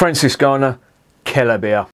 Franziskaner Kellerbier.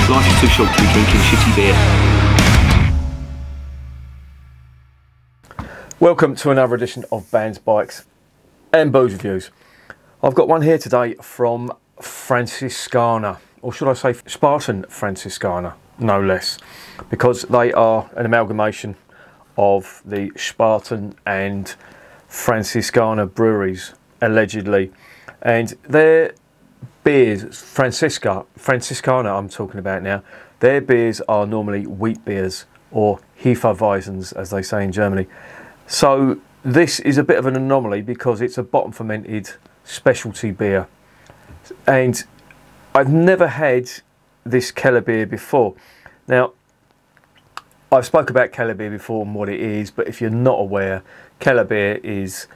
Life is too short to be drinking shitty beer. Welcome to another edition of Bands, Bikes and Booze Reviews. I've got one here today from Franziskaner, or should I say Spaten-Franziskaner, no less, because they are an amalgamation of the Spaten and Franziskaner breweries, allegedly, and they're beers, Franziskaner I'm talking about now, their beers are normally wheat beers, or Hefeweizens as they say in Germany. So this is a bit of an anomaly because it's a bottom fermented specialty beer, and I've never had this Kellerbier before. Now, I've spoke about Kellerbier before and what it is, but if you're not aware, Kellerbier is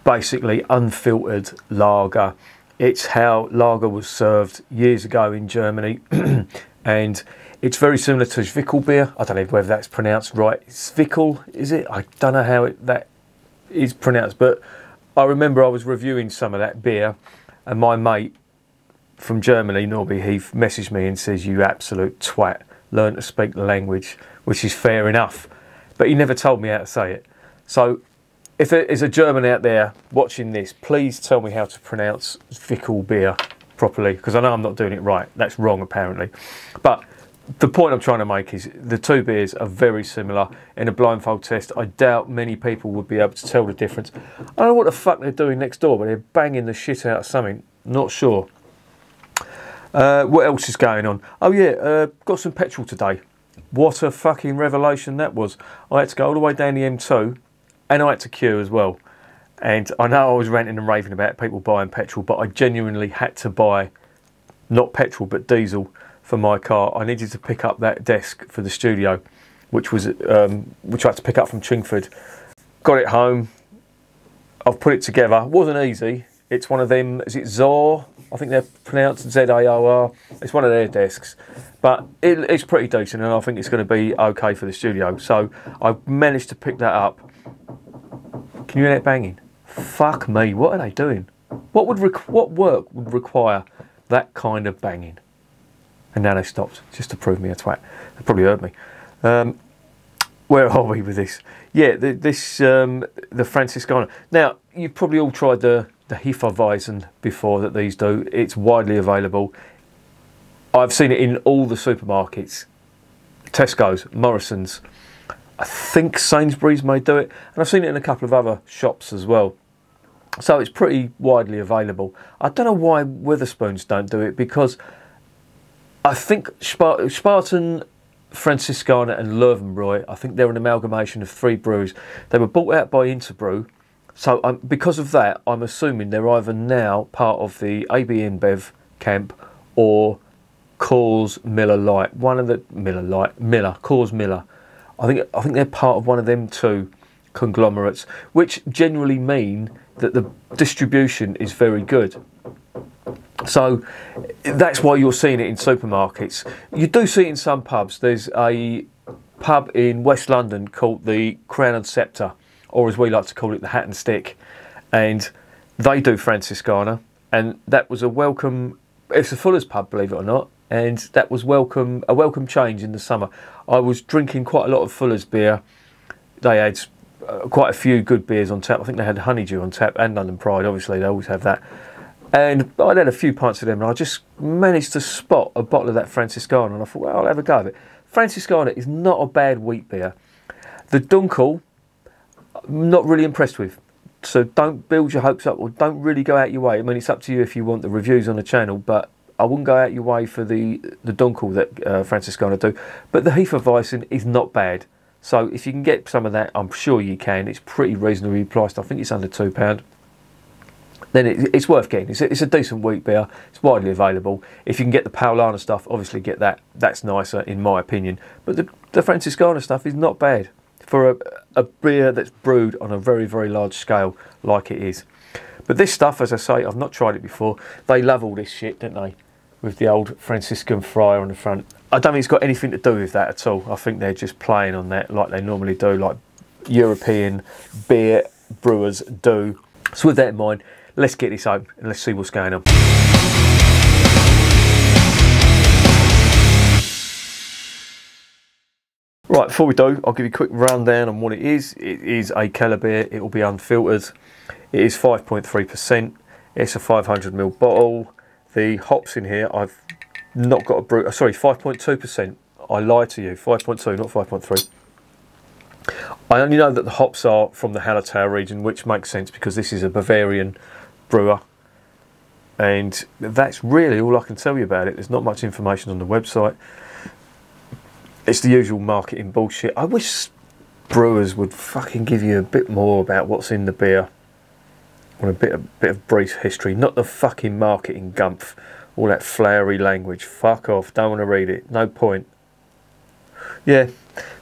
basically unfiltered lager. It's how lager was served years ago in Germany, and it's very similar to Zwickel beer. I don't know whether that's pronounced right. Zwickel, is it? I don't know how that is pronounced, but I remember I was reviewing some of that beer, and my mate from Germany, Norby Heath, messaged me and says, "You absolute twat, learn to speak the language," which is fair enough, but he never told me how to say it. So if there is a German out there watching this, please tell me how to pronounce Zwickel beer properly, because I know I'm not doing it right. That's wrong apparently. But the point I'm trying to make is the two beers are very similar. In a blindfold test, I doubt many people would be able to tell the difference. I don't know what the fuck they're doing next door, but they're banging the shit out of something. Not sure. What else is going on? Oh yeah, got some petrol today. What a fucking revelation that was. I had to go all the way down the M2. And I had to queue as well. And I know I was ranting and raving about people buying petrol, but I genuinely had to buy, not petrol, but diesel for my car. I needed to pick up that desk for the studio, which I had to pick up from Chingford. Got it home. I've put it together. It wasn't easy. It's one of them, is it Zor? I think they're pronounced Z-A-O-R. It's one of their desks. But it's pretty decent, and I think it's going to be okay for the studio. So I managed to pick that up. Can you hear that banging? Fuck me, what are they doing? What work would require that kind of banging? And now they stopped, just to prove me a twat. They probably heard me. Where are we with this? Yeah, the Franziskaner. Now, you've probably all tried the Hefeweizen before that these do. It's widely available. I've seen it in all the supermarkets. Tesco's, Morrison's. I think Sainsbury's may do it, and I've seen it in a couple of other shops as well. So it's pretty widely available. I don't know why Wetherspoons don't do it, because I think Spaten, Franziskaner and Löwenbräu, I think they're an amalgamation of three breweries. They were bought out by Interbrew, so because of that, I'm assuming they're either now part of the AB InBev camp or Coors Miller Lite. One of the Coors Miller. I think they're part of one of them two conglomerates, which generally mean that the distribution is very good. So that's why you're seeing it in supermarkets. You do see it in some pubs. There's a pub in West London called the Crown and Sceptre, or as we like to call it, the Hat and Stick, and they do Franziskaner, and that was a welcome. It's a Fuller's pub, believe it or not. And that was a welcome change in the summer. I was drinking quite a lot of Fuller's beer. They had quite a few good beers on tap. I think they had Honeydew on tap and London Pride, obviously, they always have that. And I'd had a few pints of them, and I just managed to spot a bottle of that Franziskaner, and I thought, well, I'll have a go of it. Franziskaner is not a bad wheat beer. The Dunkel, I'm not really impressed with. So don't build your hopes up, or don't really go out your way. I mean, it's up to you if you want the reviews on the channel, but I wouldn't go out your way for the Dunkel that Franziskaner do, but the Hefeweizen is not bad. So if you can get some of that, I'm sure you can. It's pretty reasonably priced. I think it's under £2. Then it's worth getting. It's a decent wheat beer. It's widely available. If you can get the Paulaner stuff, obviously get that. That's nicer in my opinion. But the Franziskaner stuff is not bad for a beer that's brewed on a very, very large scale like it is. But this stuff, as I say, I've not tried it before. They love all this shit, don't they? With the old Franciscan friar on the front. I don't think it's got anything to do with that at all. I think they're just playing on that like they normally do, like European beer brewers do. So with that in mind, let's get this open and let's see what's going on. Right, before we do, I'll give you a quick rundown on what it is. It is a Kellerbier. It will be unfiltered. It is 5.3%. It's a 500ml bottle. The hops in here, I've not got a brew. Sorry, 5.2%. I lied to you. 5.2, not 5.3. I only know that the hops are from the Hallertau region, which makes sense because this is a Bavarian brewer. And that's really all I can tell you about it. There's not much information on the website. It's the usual marketing bullshit. I wish brewers would fucking give you a bit more about what's in the beer. On a bit of brief history, not the fucking marketing gumph, all that flowery language. Fuck off, don't want to read it, no point. Yeah,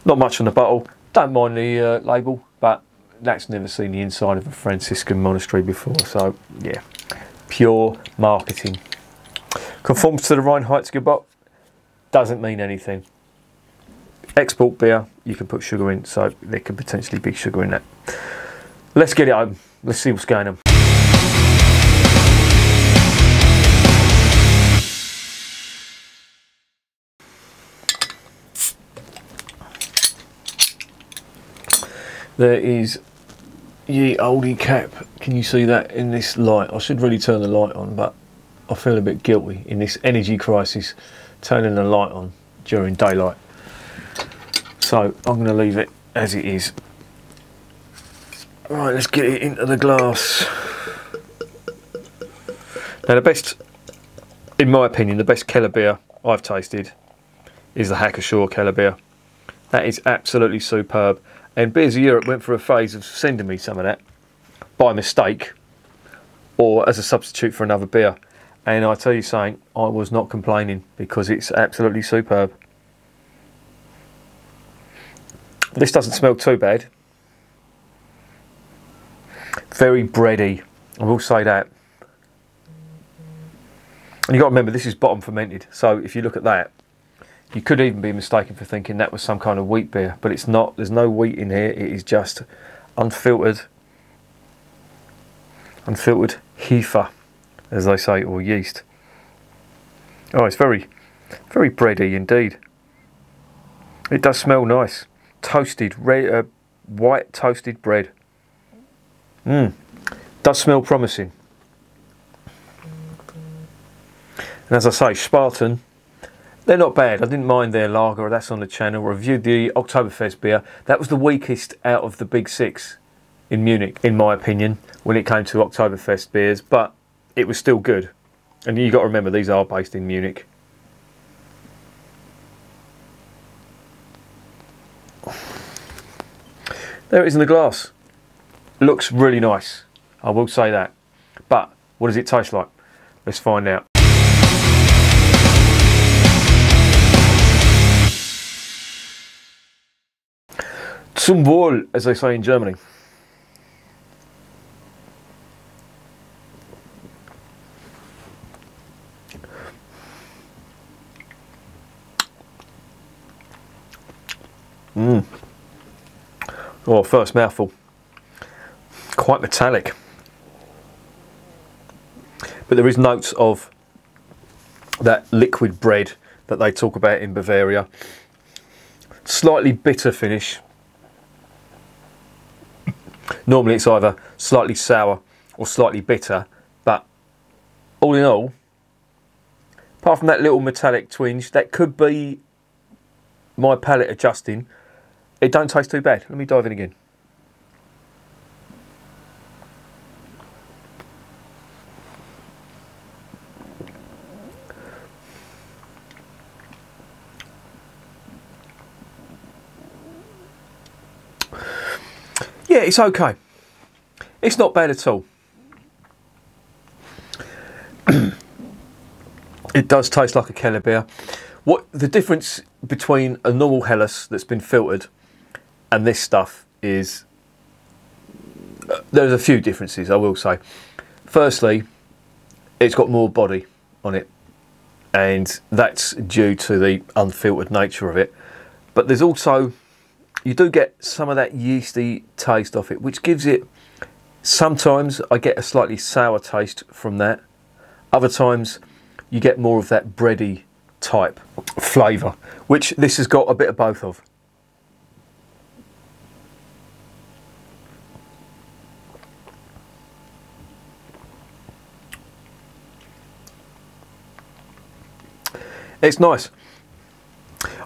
not much on the bottle. Don't mind the label, but that's never seen the inside of a Franciscan monastery before, so yeah, pure marketing. Conforms to the Reinheitsgebot, doesn't mean anything. Export beer, you can put sugar in, so there could potentially be sugar in that. Let's get it home. Let's see what's going on. There is ye oldie cap. Can you see that in this light? I should really turn the light on, but I feel a bit guilty in this energy crisis turning the light on during daylight. So I'm going to leave it as it is. Right, let's get it into the glass. Now the best, in my opinion, the best Kellerbier I've tasted is the Hacker-Shaw Kellerbier. That is absolutely superb. And Beers of Europe went for a phase of sending me some of that by mistake or as a substitute for another beer. And I tell you something, I was not complaining because it's absolutely superb. This doesn't smell too bad. Very bready, I will say that. And you've got to remember, this is bottom fermented, so if you look at that, you could even be mistaken for thinking that was some kind of wheat beer, but it's not. There's no wheat in here, it is just unfiltered Hefe, as they say, or yeast. Oh, it's very, very bready indeed. It does smell nice. Toasted, white toasted bread. Does smell promising. And as I say, Spaten, they're not bad. I didn't mind their lager, that's on the channel. I reviewed the Oktoberfest beer. That was the weakest out of the big six in Munich, in my opinion, when it came to Oktoberfest beers, but it was still good. And you've got to remember, these are based in Munich. There it is in the glass. Looks really nice, I will say that. But what does it taste like? Let's find out. Zum Wohl, as they say in Germany. Oh, first mouthful. Quite metallic. But there is notes of that liquid bread that they talk about in Bavaria. Slightly bitter finish. Normally it's either slightly sour or slightly bitter, but all in all, apart from that little metallic twinge, that could be my palate adjusting, it don't taste too bad. Let me dive in again. Yeah, it's okay. It's not bad at all. It does taste like a Kellerbier. What the difference between a normal Helles that's been filtered and this stuff is, there's a few differences, I will say. Firstly, it's got more body on it, and that's due to the unfiltered nature of it. But there's also, you do get some of that yeasty taste off it, which gives it, sometimes I get a slightly sour taste from that. Other times you get more of that bready type flavour, which this has got a bit of both of. It's nice.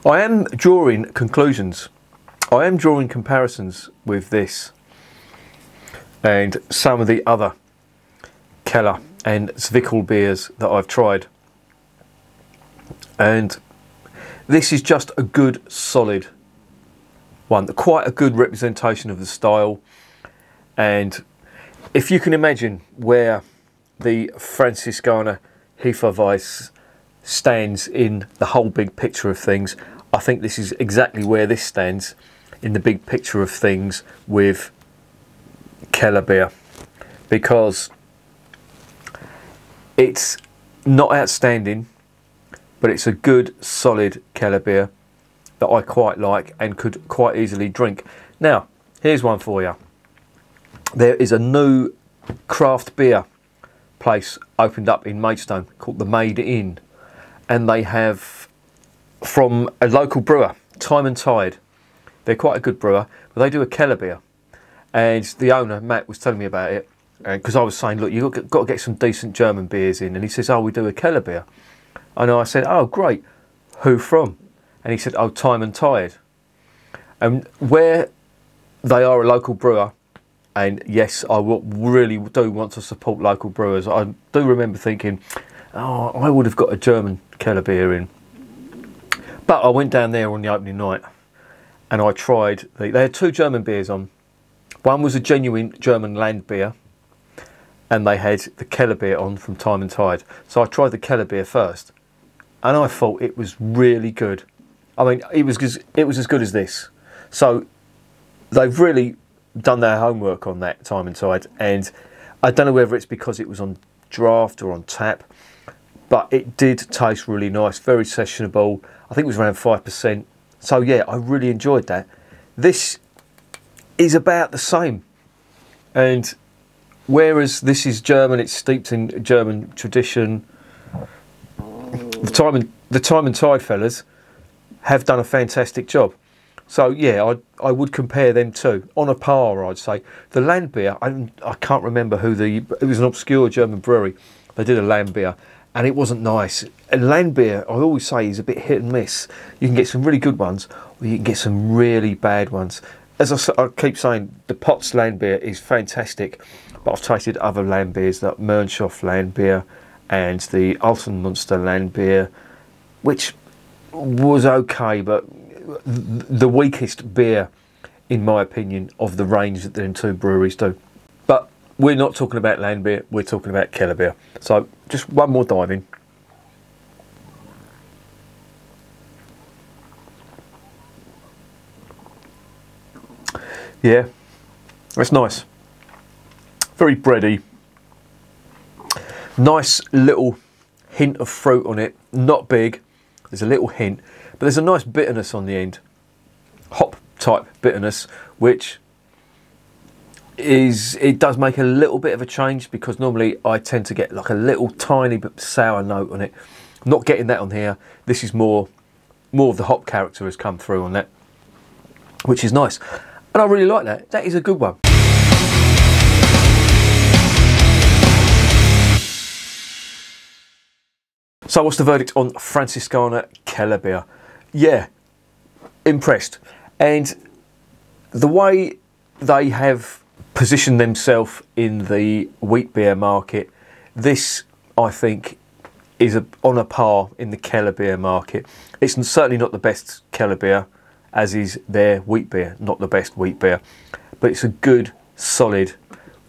I am drawing conclusions. I am drawing comparisons with this and some of the other Keller and Zwickel beers that I've tried. And this is just a good, solid one. Quite a good representation of the style. And if you can imagine where the Franziskaner Hefeweiss stands in the whole big picture of things, I think this is exactly where this stands in the big picture of things with Kellerbier, because it's not outstanding, but it's a good solid Kellerbier that I quite like and could quite easily drink. Now here's one for you. There is a new craft beer place opened up in Maidstone called the Made Inn, and they have, from a local brewer, Time and Tide. They're quite a good brewer, but they do a Kellerbier. And the owner, Matt, was telling me about it, because I was saying, look, you've got to get some decent German beers in. And he says, oh, we do a Kellerbier. And I said, oh, great. Who from? And he said, oh, Time and Tide. And where they are a local brewer, and yes, I really do want to support local brewers. I do remember thinking, oh, I would have got a German Kellerbier in. But I went down there on the opening night and I tried, they had two German beers on. One was a genuine German land beer, and they had the Kellerbier on from Time and Tide. So I tried the Kellerbier first, and I thought it was really good. I mean, it was as good as this. So they've really done their homework on that Time and Tide, and I don't know whether it's because it was on draft or on tap, but it did taste really nice, very sessionable. I think it was around 5%. So yeah, I really enjoyed that. This is about the same, and whereas this is German, it's steeped in German tradition. The Time and Tide fellas have done a fantastic job. So yeah, I would compare them too. On a par, I'd say. The land beer, I can't remember it was an obscure German brewery. They did a land beer, and it wasn't nice. And land beer, I always say, is a bit hit and miss. You can get some really good ones, or you can get some really bad ones. As I keep saying, the Potts land beer is fantastic, but I've tasted other land beers, like Mörnshof land beer and the Altenmunster land beer, which was okay, but the weakest beer, in my opinion, of the range that them two breweries do. But we're not talking about land beer, we're talking about Kellerbier. So just one more dive in. Yeah, that's nice. Very bready. Nice little hint of fruit on it. Not big, there's a little hint, but there's a nice bitterness on the end. Hop type bitterness, which it does make a little bit of a change, because normally I tend to get like a little tiny bit sour note on it. I'm not getting that on here. This is more of the hop character has come through on that, which is nice. And I really like that. That is a good one. So what's the verdict on Franziskaner Kellerbier? Yeah, impressed. And the way they have positioned themselves in the wheat beer market, this, I think, is on a par in the Kellerbier market. It's certainly not the best Kellerbier, as is their wheat beer, not the best wheat beer. but it's a good, solid,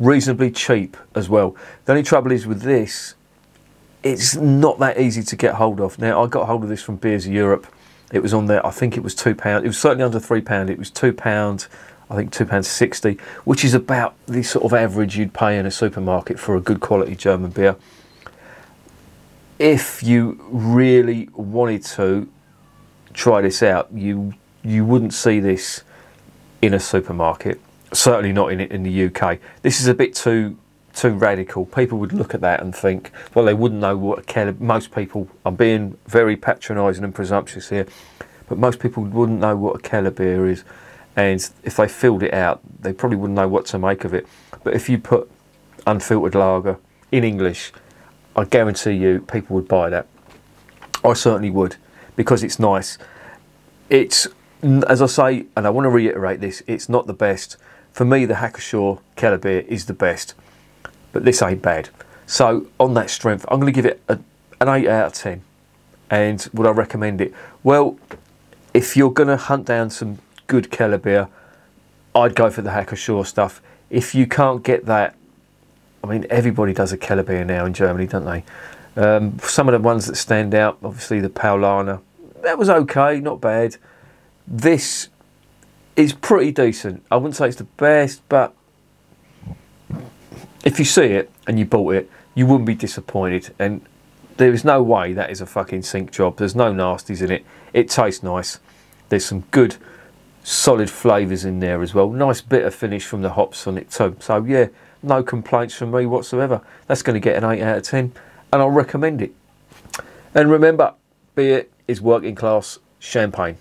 reasonably cheap as well. The only trouble is with this, it's not that easy to get hold of. Now, I got hold of this from Beers of Europe. It was on there, I think it was £2. It was certainly under £3. It was £2, I think £2.60, which is about the sort of average you'd pay in a supermarket for a good quality German beer. If you really wanted to try this out, you wouldn't see this in a supermarket. Certainly not in the UK. This is a bit too radical. People would look at that and think, well, they wouldn't know what a Keller. Most people, I'm being very patronising and presumptuous here, but most people wouldn't know what a Kellerbier is, and if they filled it out, they probably wouldn't know what to make of it. But if you put unfiltered lager in English, I guarantee you people would buy that. I certainly would, because it's nice. It's, as I say, and I want to reiterate this, it's not the best. For me, the Hacker-Pschorr Kellerbier is the best, but this ain't bad. So on that strength, I'm going to give it an 8 out of 10. And would I recommend it? Well, if you're going to hunt down some good Kellerbier, I'd go for the Hacker-Pschorr stuff. If you can't get that, I mean, everybody does a Kellerbier now in Germany, don't they? Some of the ones that stand out, obviously the Paulaner, that was okay, not bad. This is pretty decent. I wouldn't say it's the best, but if you see it and you bought it, you wouldn't be disappointed. And there is no way that is a fucking sink job. There's no nasties in it. It tastes nice. There's some good, solid flavours in there as well. Nice bitter finish from the hops on it too. So yeah, no complaints from me whatsoever. That's going to get an 8 out of 10, and I'll recommend it. And remember, beer is working class champagne.